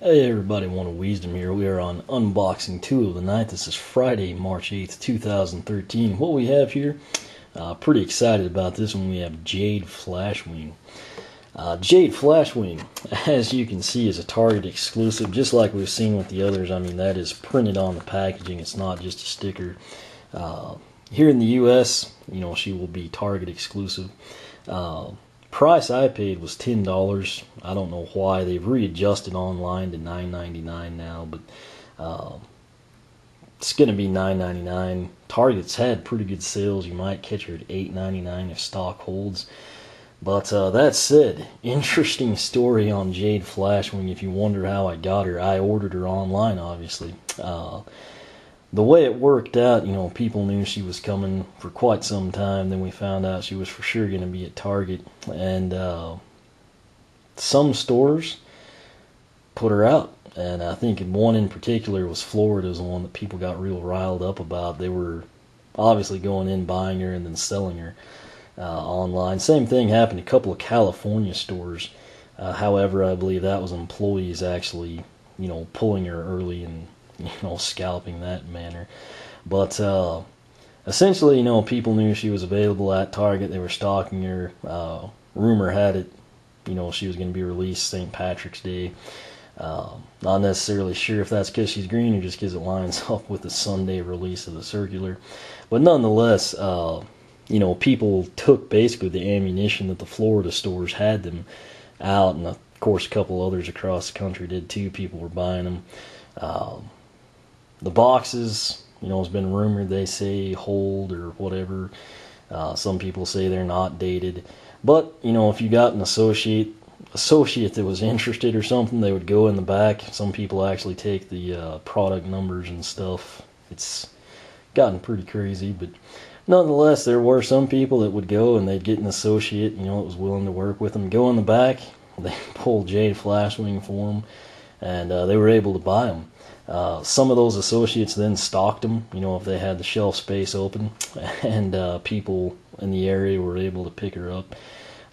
Hey everybody, One of Wisdom here. We are on unboxing 2 of the night. This is Friday, March 8th, 2013. What we have here, pretty excited about this one. We have Jade Flashwing. Jade Flashwing, as you can see, is a Target exclusive, just like we've seen with the others. I mean, that is printed on the packaging. It's not just a sticker. Here in the U.S., she will be Target exclusive. Price I paid was $10. I don't know why. They've readjusted online to $9.99 now, but it's going to be $9.99. Target's had pretty good sales. You might catch her at $8.99 if stock holds. But that said, interesting story on Jade Flashwing. If you wonder how I got her, I ordered her online, obviously. The way it worked out, people knew she was coming for quite some time. Then we found out she was for sure going to be at Target. And some stores put her out. And I think one in particular was Florida's the one that people got real riled up about. They were obviously going in, buying her, and then selling her online. Same thing happened to a couple of California stores. However, I believe that was employees actually, pulling her early and scalping that manner. But essentially, people knew she was available at Target. They were stocking her. Rumor had it, she was going to be released St. Patrick's Day. Not necessarily sure if that's because she's green or just because it lines up with the Sunday release of the circular. But nonetheless, people took basically the ammunition that the Florida stores had them out, and of course a couple others across the country did too. People were buying them. The boxes, it's been rumored they say hold or whatever. Some people say they're not dated. But, if you got an associate that was interested or something, they would go in the back. Some people actually take the product numbers and stuff. It's gotten pretty crazy, but nonetheless, there were some people that would go and they'd get an associate, that was willing to work with them, go in the back, they pull Jade Flashwing for them, and they were able to buy them. Some of those associates then stocked them, if they had the shelf space open, and people in the area were able to pick her up.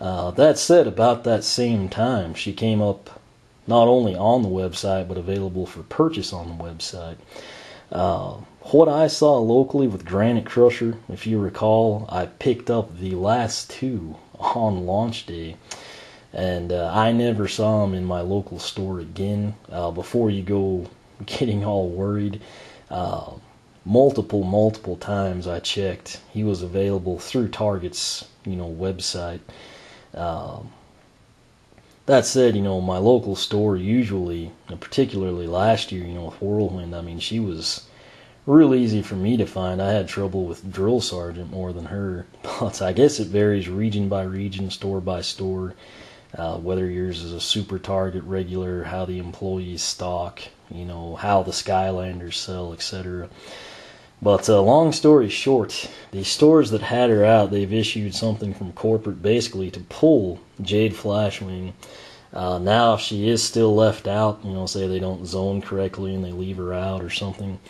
That said, about that same time, she came up not only on the website, but available for purchase on the website. What I saw locally with Granite Crusher, if you recall, I picked up the last two on launch day, and I never saw them in my local store again. Before you go getting all worried, multiple times I checked, he was available through Target's website. That said, my local store usually, and particularly last year, with Whirlwind, I mean, she was real easy for me to find. I had trouble with Drill Sergeant more than her, but I guess it varies region by region, store by store, whether yours is a super Target regular, how the employees stock, how the Skylanders sell, etc. But long story short, the stores that had her out, they've issued something from corporate basically to pull Jade Flashwing. Now if she is still left out, say they don't zone correctly and they leave her out or something,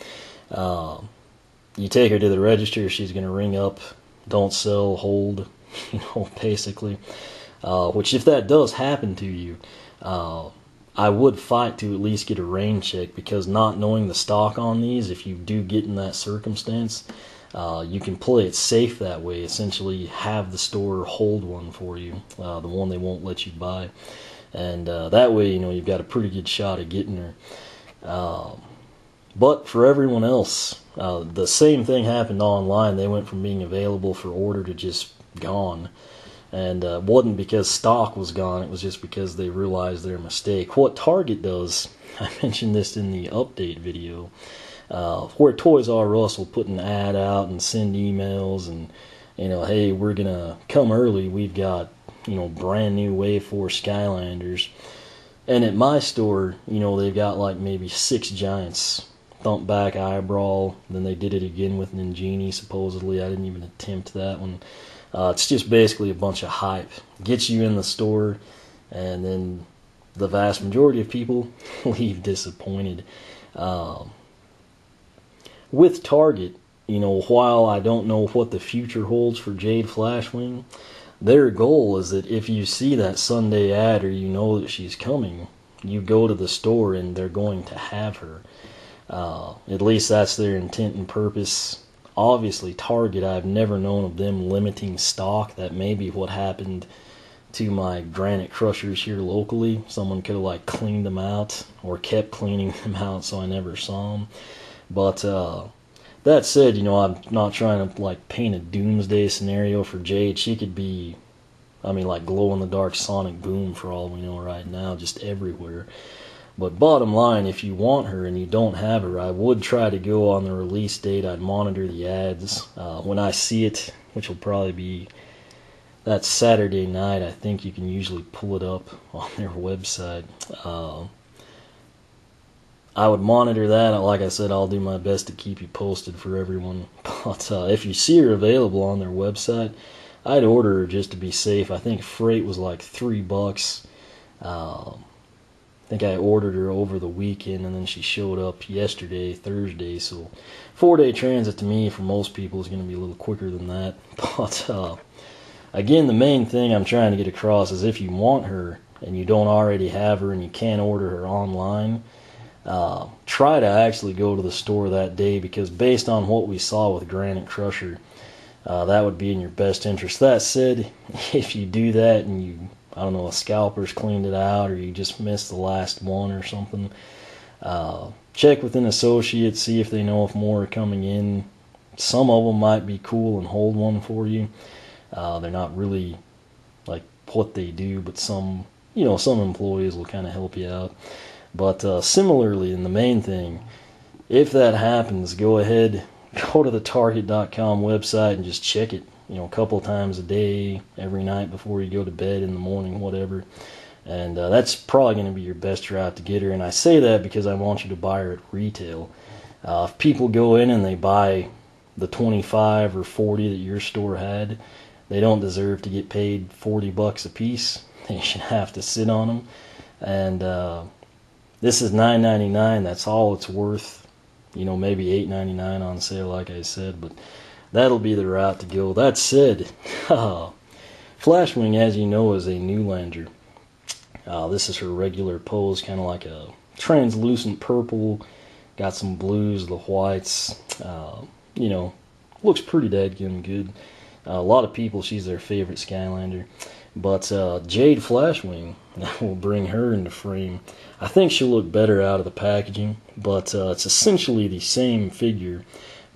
you take her to the register, she's going to ring up, don't sell, hold, basically. Which if that does happen to you, I would fight to at least get a rain check, because not knowing the stock on these, if you do get in that circumstance, you can play it safe that way, essentially have the store hold one for you, the one they won't let you buy, and that way you've got a pretty good shot at getting her. But for everyone else, the same thing happened online. They went from being available for order to just gone. And it wasn't because stock was gone, it was just because they realized their mistake. What Target does, I mentioned this in the update video, where Toys R Us will put an ad out and send emails and, hey, we're going to come early, we've got, brand new Wave 4 Skylanders. And at my store, they've got like maybe 6 Giants, Thump Back, Eyebrow, then they did it again with Ninjini, supposedly. I didn't even attempt that one. It's just basically a bunch of hype. Gets you in the store, and then the vast majority of people leave disappointed. With Target, while I don't know what the future holds for Jade Flashwing, their goal is that if you see that Sunday ad or that she's coming, you go to the store and they're going to have her. At least that's their intent and purpose. Obviously, Target, I've never known of them limiting stock. That may be what happened to my granite crushers here locally. Someone could have like cleaned them out or kept cleaning them out, so I never saw them. But that said, I'm not trying to like paint a doomsday scenario for Jade. She could be, like glow-in-the-dark sonic boom for all we know right now, just everywhere. But bottom line, if you want her and you don't have her, I would try to go on the release date. I'd monitor the ads. When I see it, which will probably be that Saturday night, I think you can usually pull it up on their website. I would monitor that. Like I said, I'll do my best to keep you posted for everyone. But if you see her available on their website, I'd order her just to be safe. I think freight was like $3. I think I ordered her over the weekend, and then she showed up yesterday, Thursday. So 4-day transit to me for most people is going to be a little quicker than that. But again, the main thing I'm trying to get across is if you want her and you don't already have her and you can't order her online, try to actually go to the store that day, because based on what we saw with Granite Crusher, that would be in your best interest. That said, if you do that and a scalper's cleaned it out, or you just missed the last one or something, check with an associate, see if they know if more are coming in. Some of them might be cool and hold one for you. They're not really like what they do, but some employees will kind of help you out. But similarly, in the main thing, if that happens, go ahead, go to the Target.com website and just check it, a couple times a day, every night before you go to bed, in the morning, whatever. And that's probably going to be your best route to get her. And I say that because I want you to buy her at retail. If people go in and they buy the 25 or 40 that your store had, they don't deserve to get paid $40 a piece. They should have to sit on them. And this is $9.99. That's all it's worth. Maybe $8.99 on sale, like I said. But that'll be the route to go. That said, Flashwing, as you know, is a Newlander. This is her regular pose, kind of like a translucent purple. Got some blues, the whites. Looks pretty dadgum good. A lot of people, she's their favorite Skylander. But Jade Flashwing, will bring her into frame. I think she'll look better out of the packaging, but it's essentially the same figure,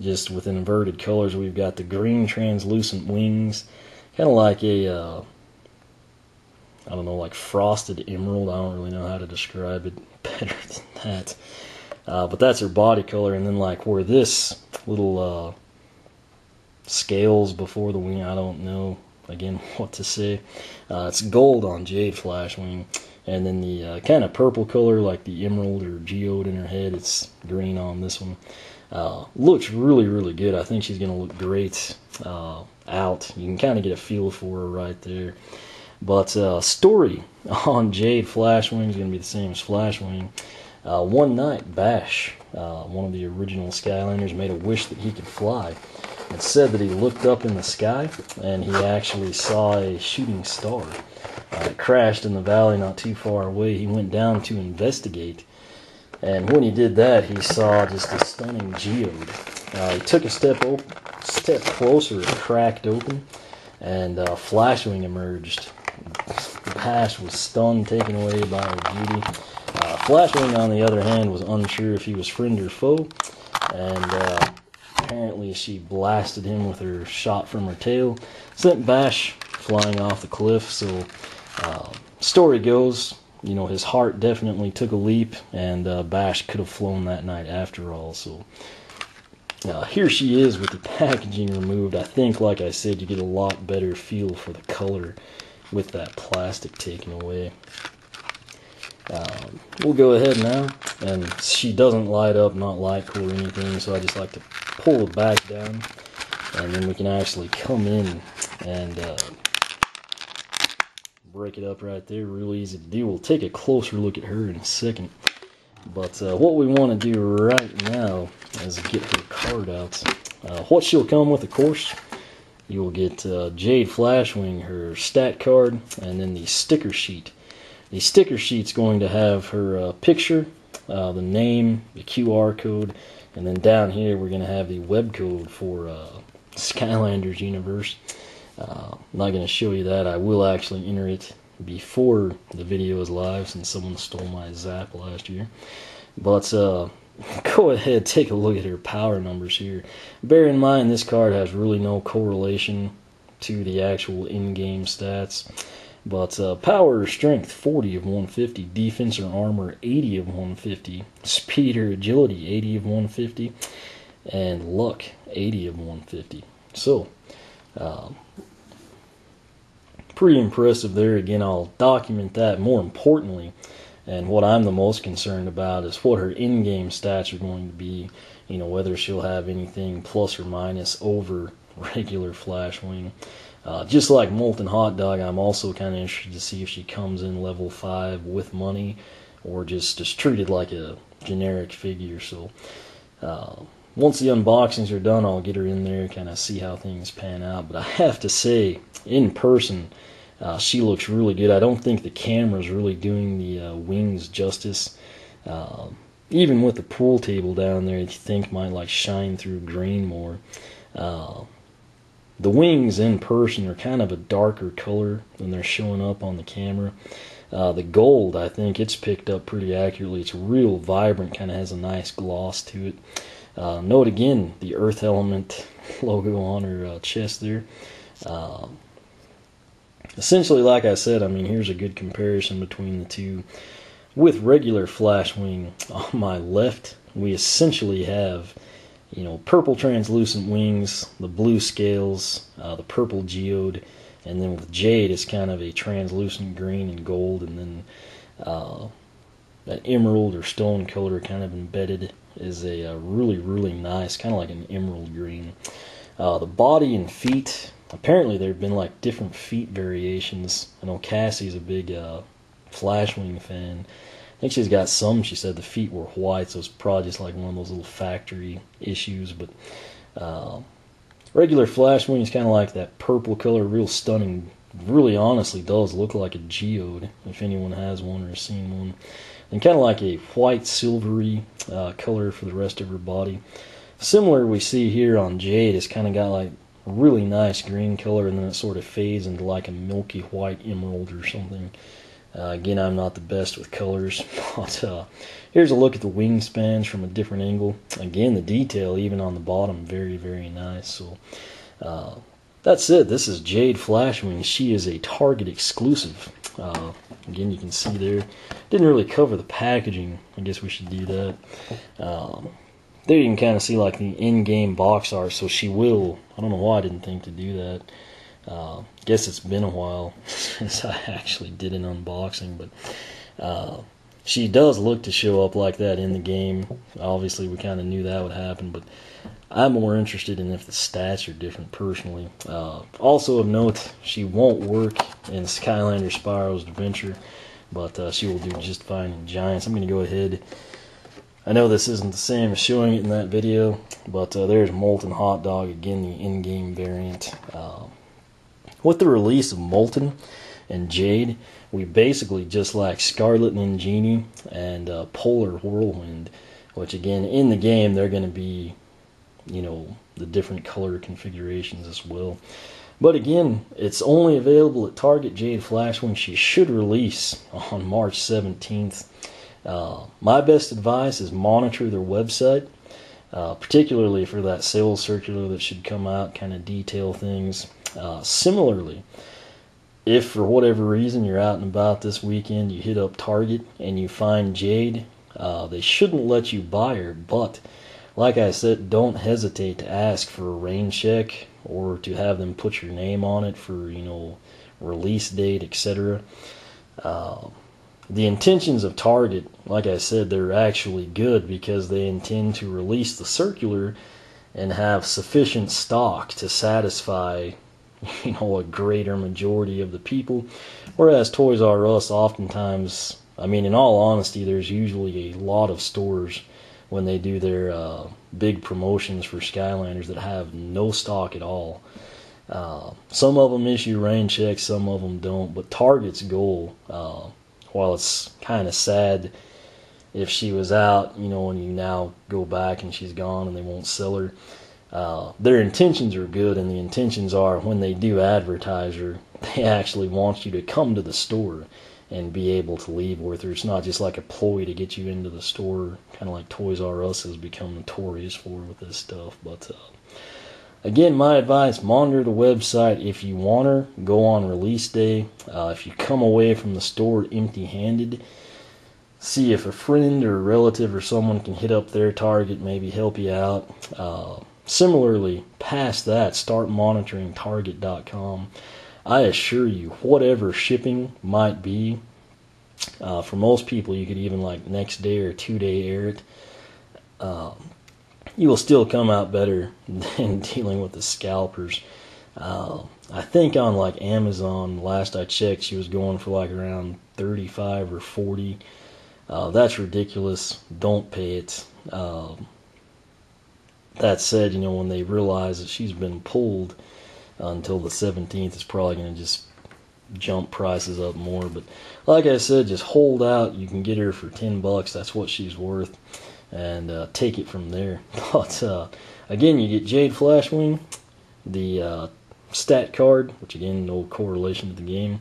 just with inverted colors. We've got the green translucent wings, kind of like a, like frosted emerald. I don't really know how to describe it better than that. But that's her body color, and then like where this little scales before the wing, I don't know again what to say. It's gold on Jade Flashwing, and then the kind of purple color like the emerald or geode in her head, it's green on this one. Looks really, really good. I think she's going to look great out. You can kind of get a feel for her right there. But story on Jade Flashwing is going to be the same as Flashwing. One night, Bash, one of the original Skylanders, made a wish that he could fly. It said that he looked up in the sky and he actually saw a shooting star. It crashed in the valley not too far away. He went down to investigate, and when he did that, he saw just a stunning geode. He took a step closer, it cracked open, and Flashwing emerged. Bash was stunned, taken away by her beauty. Flashwing, on the other hand, was unsure if he was friend or foe, and apparently she blasted him with her shot from her tail, sent Bash flying off the cliff. So story goes, his heart definitely took a leap, and Bash could have flown that night after all. So here she is with the packaging removed. I think, like I said, you get a lot better feel for the color with that plastic taken away. We'll go ahead now, and she doesn't light up, not light cool or anything, so I just like to pull the back down, and then we can actually come in and break it up right there. Real easy to do. We'll take a closer look at her in a second, but what we want to do right now is get her card out. What she'll come with, of course, you will get Jade Flashwing, her stat card, and then the sticker sheet The sticker sheet's going to have her picture, the name, the QR code, and then down here we're going to have the web code for Skylanders universe. I'm not going to show you that. I will actually enter it before the video is live since someone stole my Zap last year. But go ahead, take a look at her power numbers here. Bear in mind this card has really no correlation to the actual in-game stats. But power or strength, 40 of 150. Defense or armor, 80 of 150. Speed or agility, 80 of 150. And luck, 80 of 150. So, pretty impressive there. Again, I'll document that. More importantly, and what I'm the most concerned about is what her in-game stats are going to be. You know, whether she'll have anything plus or minus over regular Flashwing. Just like Molten Hot Dog, I'm also kind of interested to see if she comes in level 5 with money or just treated like a generic figure. So once the unboxings are done, I'll get her in there, kind of see how things pan out. But I have to say, in person, she looks really good. I don't think the camera's really doing the wings justice. Even with the pool table down there, you think might like shine through green more. The wings in person are kind of a darker color than they're showing up on the camera. The gold, I think it's picked up pretty accurately. It's real vibrant, kind of has a nice gloss to it. Note again the Earth Element logo on her chest there. Essentially, like I said, I mean, here's a good comparison between the two. With regular Flashwing on my left, we essentially have, you know, purple translucent wings, the blue scales, the purple geode, and then with Jade it's kind of a translucent green and gold, and then that emerald or stone color kind of embedded is a really, really nice, kind of like an emerald green. The body and feet, apparently there have been like different feet variations. I know Cassie's a big Flashwing fan. I think she's got some, she said the feet were white, so it's probably just like one of those little factory issues. But regular Flashwing is kind of like that purple color, real stunning. Really honestly does look like a geode, if anyone has one or has seen one. And kind of like a white silvery color for the rest of her body. Similar we see here on Jade, it's kind of got like a really nice green color, and then it sort of fades into like a milky white emerald or something. Again, I'm not the best with colors, but here's a look at the wingspans from a different angle. Again, the detail, even on the bottom, very, very nice. So that's it. This is Jade Flashwing. She is a Target exclusive. Again, you can see there. Didn't really cover the packaging. I guess we should do that. There you can kind of see like the in-game box art, so she will. I don't know why I didn't think to do that. Guess it's been a while since I actually did an unboxing, but she does look to show up like that in the game. Obviously, we kind of knew that would happen, but I'm more interested in if the stats are different personally. Also of note, she won't work in Skylanders Spyro's Adventure, but she will do just fine in Giants. I'm going to go ahead. I know this isn't the same as showing it in that video, but there's Molten Hot Dog, again, the in-game variant. With the release of Molten and Jade, we basically just like Scarlet Ninjini and Polar Whirlwind, which again, in the game, they're going to be, you know, the different color configurations as well. But again, it's only available at Target. Jade Flashwing, she should release on March 17th. My best advice is monitor their website, particularly for that sales circular that should come out, kind of detail things. Similarly, if for whatever reason you're out and about this weekend, you hit up Target and you find Jade, they shouldn't let you buy her, but like I said, don't hesitate to ask for a rain check or to have them put your name on it for, you know, release date, etc. The intentions of Target, like I said, they're actually good because they intend to release the circular and have sufficient stock to satisfy, you know, a greater majority of the people. Whereas Toys R Us oftentimes, I mean, in all honesty, there's usually a lot of stores when they do their big promotions for Skylanders that have no stock at all. Some of them issue rain checks, some of them don't, but Target's goal, while it's kind of sad if she was out, you know, and you now go back and she's gone and they won't sell her, their intentions are good, and the intentions are when they do advertise her, they actually want you to come to the store and be able to leave with her. It's not just like a ploy to get you into the store, kind of like Toys R Us has become notorious for with this stuff. But again, my advice, monitor the website. If you want her, go on release day. If you come away from the store empty-handed, see if a friend or a relative or someone can hit up their Target, maybe help you out. Similarly, past that, start monitoring Target.com. I assure you, whatever shipping might be, for most people, you could even like next day or 2-day air it. You will still come out better than dealing with the scalpers. I think on like Amazon, last I checked, she was going for like around 35 or 40. That's ridiculous. Don't pay it. That said, you know, when they realize that she's been pulled until the 17th, it's probably going to just jump prices up more. But like I said, just hold out. You can get her for $10. That's what she's worth. And take it from there. But again, you get Jade Flashwing, the stat card, which again, no correlation to the game,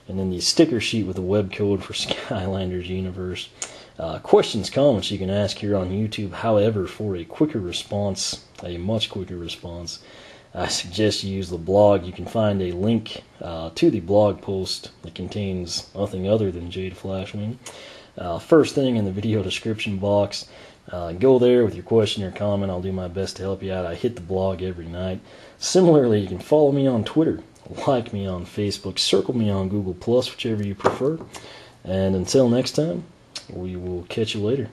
and then the sticker sheet with the web code for Skylanders Universe. Questions, comments you can ask here on YouTube. However, for a quicker response, a much quicker response, I suggest you use the blog. You can find a link to the blog post that contains nothing other than Jade Flashwing. First thing in the video description box. Go there with your question or comment. I'll do my best to help you out. I hit the blog every night. Similarly, you can follow me on Twitter, like me on Facebook, circle me on Google+, whichever you prefer. And until next time, we will catch you later.